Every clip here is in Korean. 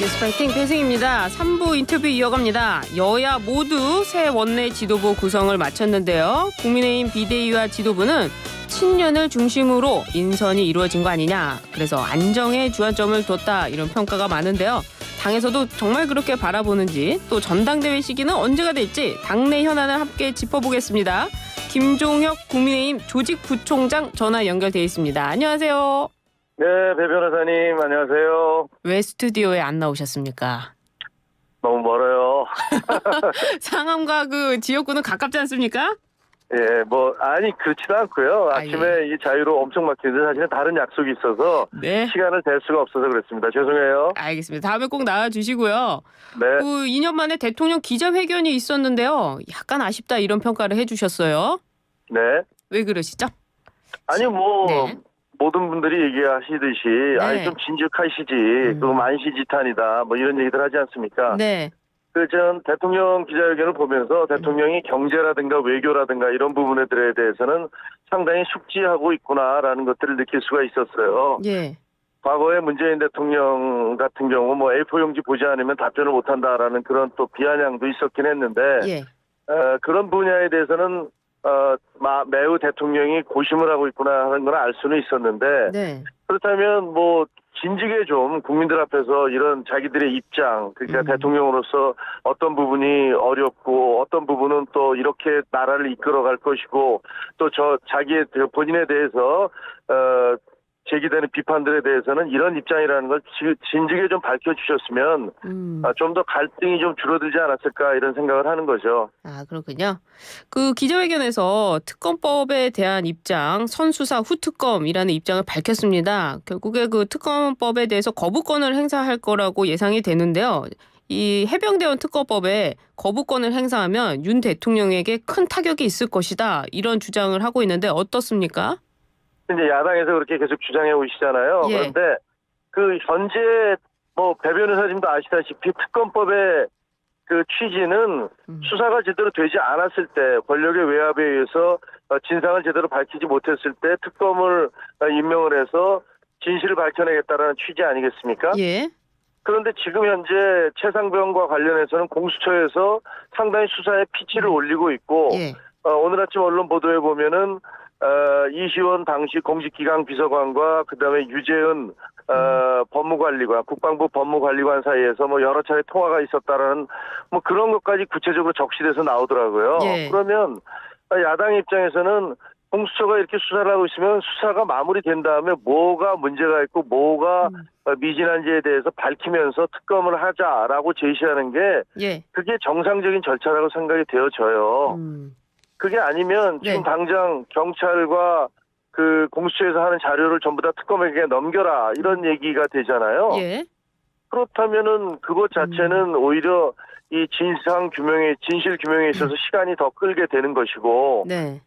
뉴스 파이팅 배승입니다. 3부 인터뷰 이어갑니다. 여야 모두 새 원내 지도부 구성을 마쳤는데요. 국민의힘 비대위와 지도부는 친년을 중심으로 인선이 이루어진 거 아니냐. 그래서 안정에 주안점을 뒀다. 이런 평가가 많은데요. 당에서도 정말 그렇게 바라보는지 또 전당대회 시기는 언제가 될지 당내 현안을 함께 짚어보겠습니다. 김종혁 국민의힘 조직부총장 전화 연결돼 있습니다. 안녕하세요. 네, 배 변호사님 안녕하세요. 왜 스튜디오에 안 나오셨습니까? 너무 멀어요. 상암과 그 지역구는 가깝지 않습니까? 예, 아니 그렇지도 않고요. 아침에 이 자유로 엄청 막히는데 사실은 다른 약속이 있어서 네. 시간을 댈 수가 없어서 그렇습니다. 죄송해요. 알겠습니다. 다음에 꼭 나와주시고요. 네. 그 2년 만에 대통령 기자회견이 있었는데요. 약간 아쉽다 이런 평가를 해주셨어요. 네. 왜 그러시죠? 아니 네. 모든 분들이 얘기하시듯이 네. 아니 좀 진즉하시지. 그거 만시지탄이다. 이런 얘기들 하지 않습니까? 네. 전 대통령 기자회견을 보면서 대통령이 경제라든가 외교라든가 이런 부분들에 대해서는 상당히 숙지하고 있구나라는 것들을 느낄 수가 있었어요. 예. 과거에 문재인 대통령 같은 경우 A4 용지 보지 않으면 답변을 못한다라는 그런 또 비아냥도 있었긴 했는데 예. 그런 분야에 대해서는 매우 대통령이 고심을 하고 있구나 하는 걸 알 수는 있었는데 네. 그렇다면 진즉에 좀 국민들 앞에서 이런 자기들의 입장, 그러니까 대통령으로서 어떤 부분이 어렵고 어떤 부분은 또 이렇게 나라를 이끌어갈 것이고 또 자기의 본인에 대해서 제기되는 비판들에 대해서는 이런 입장이라는 걸 진즉에 좀 밝혀주셨으면 좀 더 갈등이 좀 줄어들지 않았을까 이런 생각을 하는 거죠. 아, 그렇군요. 그 기자회견에서 특검법에 대한 입장, 선수사 후특검이라는 입장을 밝혔습니다. 결국에 그 특검법에 대해서 거부권을 행사할 거라고 예상이 되는데요. 이 해병대원 특검법에 거부권을 행사하면 윤 대통령에게 큰 타격이 있을 것이다. 이런 주장을 하고 있는데 어떻습니까? 이제 야당에서 그렇게 계속 주장해 오시잖아요. 예. 그런데 그 현재 배 변호사님도 아시다시피 특검법의 그 취지는 수사가 제대로 되지 않았을 때 권력의 외압에 의해서 진상을 제대로 밝히지 못했을 때 특검을 임명을 해서 진실을 밝혀내겠다라는 취지 아니겠습니까? 예. 그런데 지금 현재 최상병과 관련해서는 공수처에서 상당히 수사에 피치를 올리고 있고 예. 오늘 아침 언론 보도에 보면은 이시원 당시 공직기강 비서관과 그다음에 유재은 법무관리관, 국방부 법무관리관 사이에서 여러 차례 통화가 있었다라는 그런 것까지 구체적으로 적시돼서 나오더라고요. 예. 그러면 야당 입장에서는 공수처가 이렇게 수사를 하고 있으면 수사가 마무리된 다음에 뭐가 문제가 있고 뭐가 미진한지에 대해서 밝히면서 특검을 하자라고 제시하는 게 예. 그게 정상적인 절차라고 생각이 되어져요. 그게 아니면 지금 네. 당장 경찰과 그 공수처에서 하는 자료를 전부 다 특검에게 넘겨라 이런 얘기가 되잖아요. 예. 그렇다면은 그것 자체는 오히려 이 진실 규명에 있어서 시간이 더 끌게 되는 것이고, 네.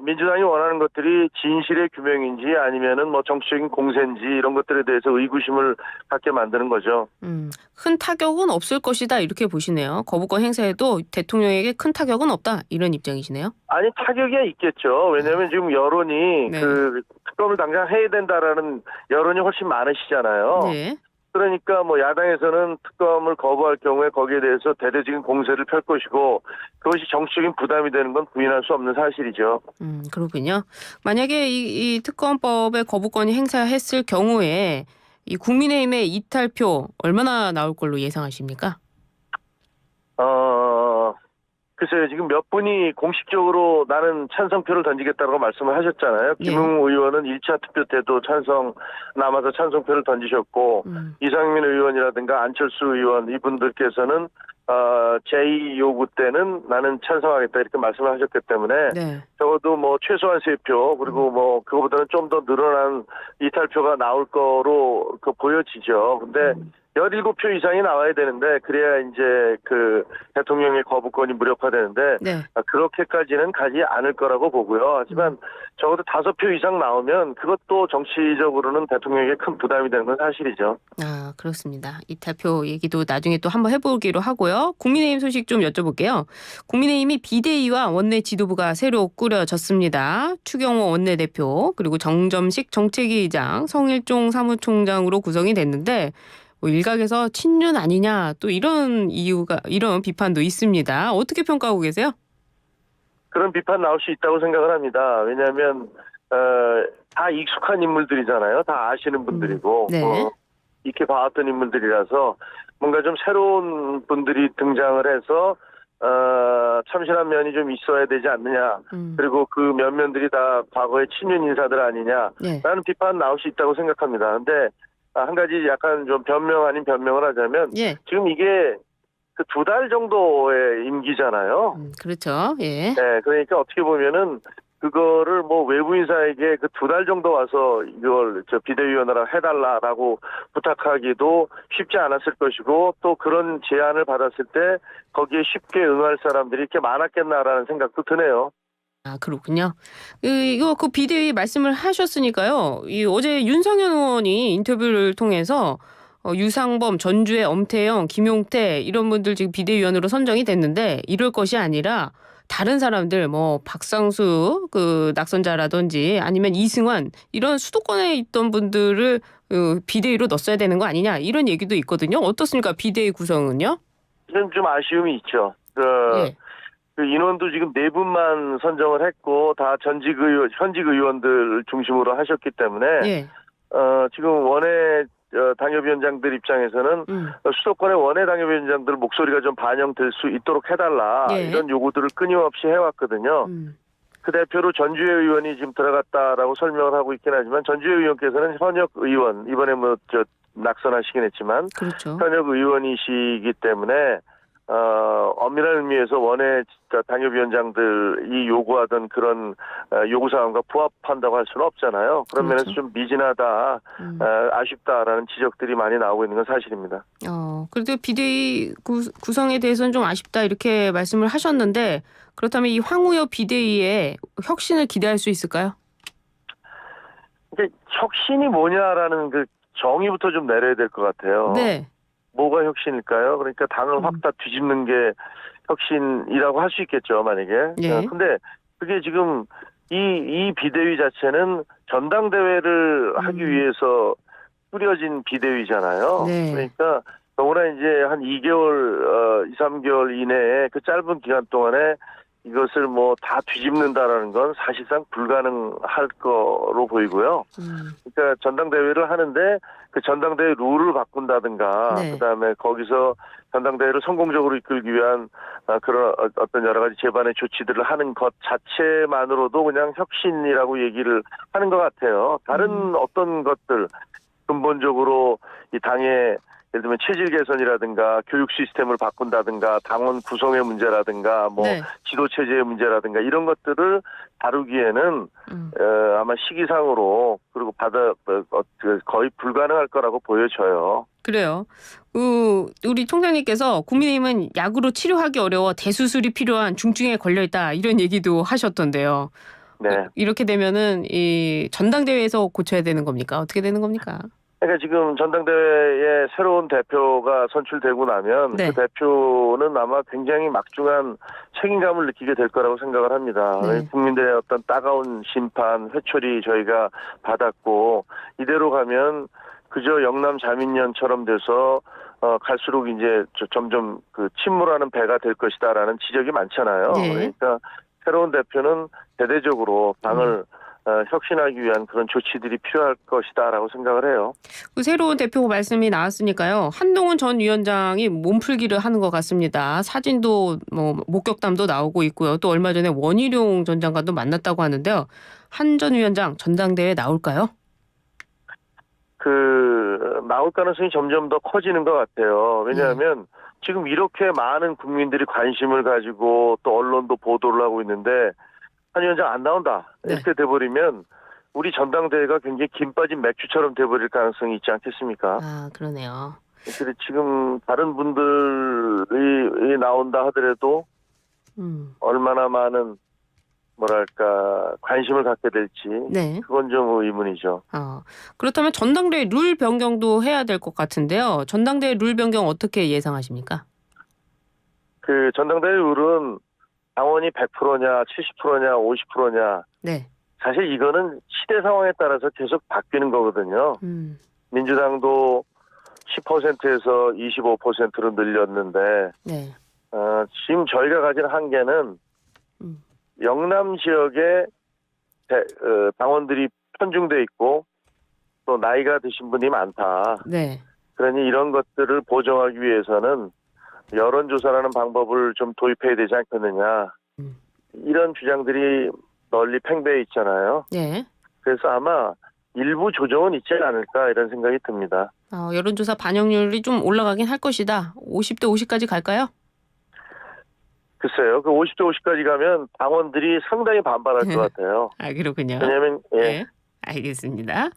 민주당이 원하는 것들이 진실의 규명인지 아니면은 정치적인 공세인지 이런 것들에 대해서 의구심을 갖게 만드는 거죠. 큰 타격은 없을 것이다 이렇게 보시네요. 거부권 행사에도 대통령에게 큰 타격은 없다 이런 입장이시네요. 아니 타격이 있겠죠. 왜냐하면 지금 여론이 네. 그 특검을 당장 해야 된다라는 여론이 훨씬 많으시잖아요. 네. 그러니까 야당에서는 특검을 거부할 경우에 거기에 대해서 대대적인 공세를 펼 것이고 그것이 정치적인 부담이 되는 건 부인할 수 없는 사실이죠. 그렇군요. 만약에 이 특검법에 거부권이 행사했을 경우에 이 국민의힘의 이탈표 얼마나 나올 걸로 예상하십니까? 글쎄요. 지금 몇 분이 공식적으로 나는 찬성표를 던지겠다고 말씀을 하셨잖아요. 네. 김웅 의원은 1차 투표 때도 남아서 찬성표를 던지셨고 이상민 의원이라든가 안철수 의원 이분들께서는 제2 요구 때는 나는 찬성하겠다 이렇게 말씀을 하셨기 때문에 네. 적어도 최소한 3표 그리고 그거보다는 좀 더 늘어난 이탈표가 나올 거로 보여지죠. 근데 17표 이상이 나와야 되는데 그래야 이제 그 대통령의 거부권이 무력화되는데 네. 그렇게까지는 가지 않을 거라고 보고요. 하지만 적어도 5표 이상 나오면 그것도 정치적으로는 대통령에게 큰 부담이 되는 건 사실이죠. 아, 그렇습니다. 이탈표 얘기도 나중에 또 한번 해보기로 하고요. 국민의힘 소식 좀 여쭤볼게요. 국민의힘이 비대위와 원내 지도부가 새로 꾸려졌습니다. 추경호 원내대표 그리고 정점식 정책위 의장, 성일종 사무총장으로 구성이 됐는데 뭐 일각에서 친윤 아니냐 또 이런 이런 비판도 있습니다. 어떻게 평가하고 계세요? 그런 비판 나올 수 있다고 생각을 합니다. 왜냐하면 다 익숙한 인물들이잖아요. 다 아시는 분들이고 네. 익히 봐왔던 인물들이라서 뭔가 좀 새로운 분들이 등장을 해서 참신한 면이 좀 있어야 되지 않느냐. 그리고 그 면면들이 다 과거의 친윤 인사들 아니냐라는 네. 비판 나올 수 있다고 생각합니다. 근데 한 가지 약간 좀 변명 아닌 변명을 하자면 예. 지금 이게 그 2달 정도의 임기잖아요. 그렇죠. 예. 네, 그러니까 어떻게 보면은 그거를 뭐 외부 인사에게 그 2달 정도 와서 이걸 비대위원회라 해달라라고 부탁하기도 쉽지 않았을 것이고 또 그런 제안을 받았을 때 거기에 쉽게 응할 사람들이 이렇게 많았겠나라는 생각도 드네요. 아, 그렇군요. 이거 그 비대위 말씀을 하셨으니까요. 어제 윤상현 의원이 인터뷰를 통해서 유상범, 전주의 엄태영, 김용태 이런 분들 지금 비대위원으로 선정이 됐는데 이럴 것이 아니라 다른 사람들 뭐 박상수 그 낙선자라든지 아니면 이승환 이런 수도권에 있던 분들을 비대위로 넣었어야 되는 거 아니냐 이런 얘기도 있거든요. 어떻습니까? 비대위 구성은요? 지금 좀 아쉬움이 있죠. 예. 그 인원도 지금 4분만 선정을 했고 다 현직 의원들 중심으로 하셨기 때문에 예. 지금 원외 당협위원장들 입장에서는 수도권의 원외 당협위원장들 목소리가 좀 반영될 수 있도록 해달라 예. 이런 요구들을 끊임없이 해왔거든요. 그 대표로 전주의 의원이 지금 들어갔다라고 설명을 하고 있긴 하지만 전주의 의원께서는 현역 의원 이번에 낙선하시긴 했지만 그렇죠. 현역 의원이시기 때문에 엄밀한 의미에서 원외 당협위원장들이 요구하던 그런 요구사항과 부합한다고 할 수는 없잖아요. 그런 그렇죠. 면에서 좀 미진하다, 아쉽다라는 지적들이 많이 나오고 있는 건 사실입니다. 그래도 비대위 구성에 대해서는 좀 아쉽다 이렇게 말씀을 하셨는데 그렇다면 이 황우여 비대위에 혁신을 기대할 수 있을까요? 그러니까 혁신이 뭐냐라는 그 정의부터 좀 내려야 될 것 같아요. 네. 뭐가 혁신일까요? 그러니까 당을 확 다 뒤집는 게 혁신이라고 할 수 있겠죠, 만약에. 예. 근데 그게 지금 이 비대위 자체는 전당대회를 하기 위해서 꾸려진 비대위잖아요. 네. 그러니까 더구나 이제 한 2개월, 2, 3개월 이내에 그 짧은 기간 동안에 이것을 뭐 다 뒤집는다라는 건 사실상 불가능할 거로 보이고요. 그러니까 전당대회를 하는데 그 전당대회 룰을 바꾼다든가 네. 그다음에 거기서 전당대회를 성공적으로 이끌기 위한 그런 어떤 여러 가지 제반의 조치들을 하는 것 자체만으로도 그냥 혁신이라고 얘기를 하는 것 같아요. 다른 어떤 것들 근본적으로 이 당의 예를 들면 체질 개선이라든가 교육 시스템을 바꾼다든가 당원 구성의 문제라든가 뭐 네. 지도 체제의 문제라든가 이런 것들을 다루기에는 아마 시기상으로 그리고 거의 불가능할 거라고 보여져요. 그래요. 우리 총장님께서 국민의힘은 약으로 치료하기 어려워 대수술이 필요한 중증에 걸려 있다 이런 얘기도 하셨던데요. 네. 이렇게 되면은 이 전당대회에서 고쳐야 되는 겁니까? 어떻게 되는 겁니까? 그러니까 지금 전당대회에 새로운 대표가 선출되고 나면 네. 그 대표는 아마 굉장히 막중한 책임감을 느끼게 될 거라고 생각을 합니다. 네. 국민들의 어떤 따가운 심판, 회초리 저희가 받았고 이대로 가면 그저 영남 자민련처럼 돼서 갈수록 이제 점점 그 침몰하는 배가 될 것이다라는 지적이 많잖아요. 네. 그러니까 새로운 대표는 대대적으로 당을 혁신하기 위한 그런 조치들이 필요할 것이다라고 생각을 해요. 그 새로운 대표 말씀이 나왔으니까요. 한동훈 전 위원장이 몸풀기를 하는 것 같습니다. 사진도 뭐 목격담도 나오고 있고요. 또 얼마 전에 원희룡 전 장관도 만났다고 하는데요. 한 전 위원장 전당대회에 나올까요? 나올 가능성이 점점 더 커지는 것 같아요. 왜냐하면 지금 이렇게 많은 국민들이 관심을 가지고 또 언론도 보도를 하고 있는데 한 위원장 안 나온다. 이렇게 돼버리면 우리 전당대회가 굉장히 김 빠진 맥주처럼 돼버릴 가능성이 있지 않겠습니까? 아, 그러네요. 근데 지금 다른 분들이 나온다 하더라도 얼마나 많은 뭐랄까 관심을 갖게 될지 네. 그건 좀 의문이죠. 그렇다면 전당대회 룰 변경도 해야 될 것 같은데요. 전당대회 룰 변경 어떻게 예상하십니까? 그 전당대회 룰은 당원이 100%냐 70%냐 50%냐 네. 사실 이거는 시대 상황에 따라서 계속 바뀌는 거거든요. 민주당도 10%에서 25%로 늘렸는데 네. 지금 저희가 가진 한계는 음. 영남 지역에 당원들이 편중돼 있고 또 나이가 드신 분이 많다. 네. 그러니 이런 것들을 보정하기 위해서는 여론조사라는 방법을 좀 도입해야 되지 않겠느냐. 음. 이런 주장들이 널리 팽배해 있잖아요. 예. 그래서 아마 일부 조정은 있지 않을까 이런 생각이 듭니다. 여론조사 반영률이 좀 올라가긴 할 것이다. 50대 50까지 갈까요? 글쎄요. 그 50대 50까지 가면 당원들이 상당히 반발할 것 같아요. 그렇군요. 왜냐하면 네. 알겠습니다.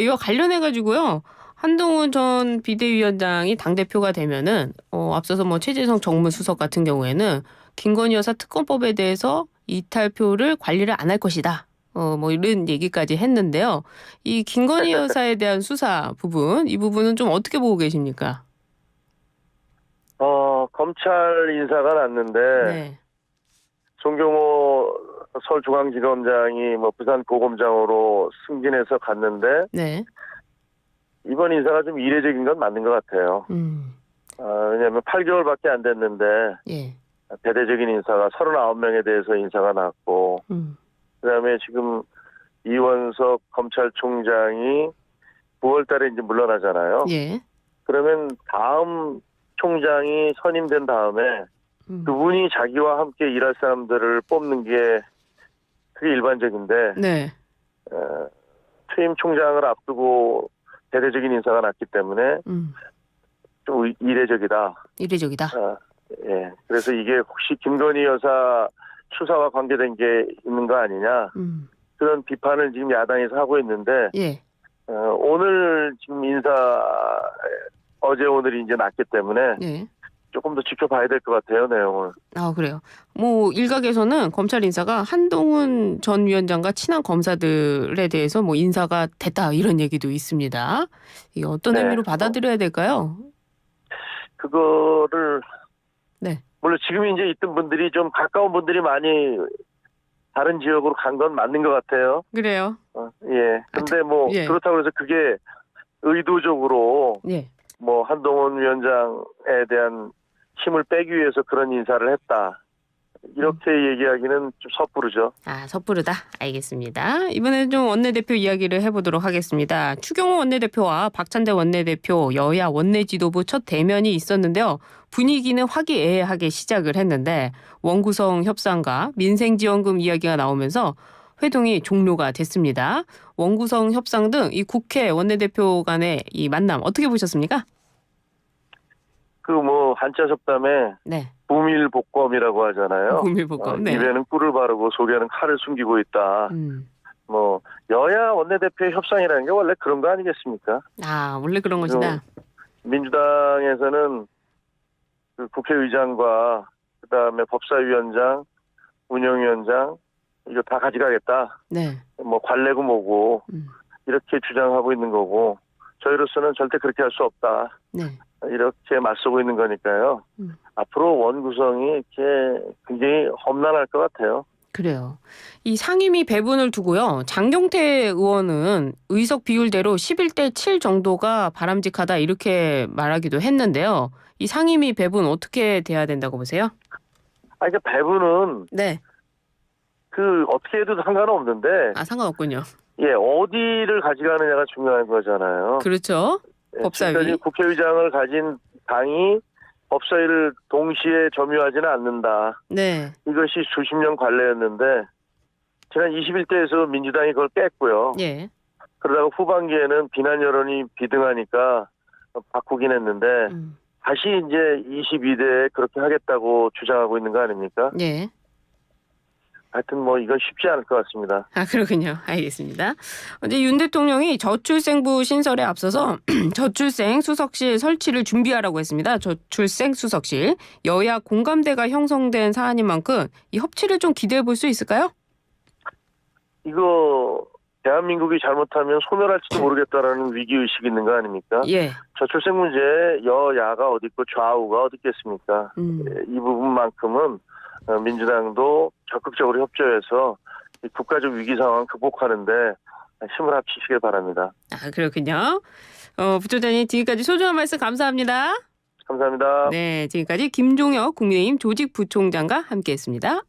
이와 관련해 가지고요. 한동훈 전 비대위원장이 당대표가 되면은 앞서서 뭐 최재성 정무수석 같은 경우에는 김건희 여사 특검법에 대해서 이탈표를 관리를 안 할 것이다. 뭐 이런 얘기까지 했는데요. 이 김건희 여사에 대한 수사 부분, 이 부분은 좀 어떻게 보고 계십니까? 검찰 인사가 났는데 네. 송경호 서울중앙지검장이 뭐 부산 고검장으로 승진해서 갔는데 네. 이번 인사가 좀 이례적인 건 맞는 것 같아요. 왜냐하면 8개월밖에 안 됐는데 예. 대대적인 인사가 39명에 대해서 인사가 났고 그다음에 지금 이원석 검찰총장이 9월 달에 이제 물러나잖아요. 예. 그러면 다음 총장이 선임된 다음에 그분이 자기와 함께 일할 사람들을 뽑는 게 그게 일반적인데 네. 퇴임 총장을 앞두고 대대적인 인사가 났기 때문에 좀 이례적이다. 이례적이다. 예. 그래서 이게 혹시 김건희 여사 수사와 관계된 게 있는 거 아니냐. 그런 비판을 지금 야당에서 하고 있는데 예. 오늘 지금 어제 오늘이 이제 났기 때문에 네. 조금 더 지켜봐야 될 것 같아요, 내용을. 그래요. 뭐 일각에서는 검찰 인사가 한동훈 전 위원장과 친한 검사들에 대해서 뭐 인사가 됐다 이런 얘기도 있습니다. 이게 어떤 네. 의미로 받아들여야 될까요? 그거를 네. 물론 지금 이제 있던 분들이 좀 가까운 분들이 많이 다른 지역으로 간 건 맞는 것 같아요. 그래요. 예. 근데 뭐 예. 그렇다고 해서 그게 의도적으로 예. 뭐 한동훈 위원장에 대한 힘을 빼기 위해서 그런 인사를 했다. 이렇게 얘기하기는 좀 섣부르죠. 섣부르다. 알겠습니다. 이번에는 좀 원내대표 이야기를 해보도록 하겠습니다. 추경호 원내대표와 박찬대 원내대표 여야 원내 지도부 첫 대면이 있었는데요. 분위기는 화기애애하게 시작을 했는데 원구성 협상과 민생지원금 이야기가 나오면서 회동이 종료가 됐습니다. 원구성 협상 등 이 국회 원내대표 간의 이 만남 어떻게 보셨습니까? 그 뭐 한자 잡담에 네. 부밀복검이라고 하잖아요. 부밀복검. 네. 입에는 꿀을 바르고 속에는 칼을 숨기고 있다. 뭐 여야 원내대표의 협상이라는 게 원래 그런 거 아니겠습니까? 원래 그런 것이다. 민주당에서는 그 국회의장과 그다음에 법사위원장, 운영위원장 이거 다 가져가겠다. 네. 뭐 관례고 뭐고 이렇게 주장하고 있는 거고 저희로서는 절대 그렇게 할 수 없다. 네. 이렇게 맞서고 있는 거니까요. 앞으로 원구성이 이렇게 굉장히 험난할 것 같아요. 그래요. 이 상임위 배분을 두고요. 장경태 의원은 의석 비율대로 11대 7 정도가 바람직하다 이렇게 말하기도 했는데요. 이 상임위 배분 어떻게 돼야 된다고 보세요? 그러니까 배분은 네. 그 어떻게 해도 상관없는데 상관없군요. 예, 어디를 가져가느냐가 중요한 거잖아요. 그렇죠. 법사위. 지금까지 국회의장을 가진 당이 법사위를 동시에 점유하지는 않는다. 네. 이것이 수십 년 관례였는데 지난 21대에서 민주당이 그걸 깼고요. 예. 그러다가 후반기에는 비난 여론이 비등하니까 바꾸긴 했는데 다시 이제 22대에 그렇게 하겠다고 주장하고 있는 거 아닙니까? 예. 하여튼 뭐 이건 쉽지 않을 것 같습니다. 그렇군요. 알겠습니다. 어제 윤 대통령이 저출생부 신설에 앞서서 저출생 수석실 설치를 준비하라고 했습니다. 저출생 수석실. 여야 공감대가 형성된 사안인 만큼 이 협치를 좀 기대해 볼 수 있을까요? 이거 대한민국이 잘못하면 소멸할지도 모르겠다라는 위기의식이 있는 거 아닙니까? 예. 저출생 문제 여야가 어디 있고 좌우가 어디 있겠습니까? 이 부분만큼은 민주당도 적극적으로 협조해서 국가적 위기 상황 극복하는데 힘을 합치시길 바랍니다. 그렇군요. 부총장님 지금까지 소중한 말씀 감사합니다. 감사합니다. 네, 지금까지 김종혁 국민의힘 조직부총장과 함께했습니다.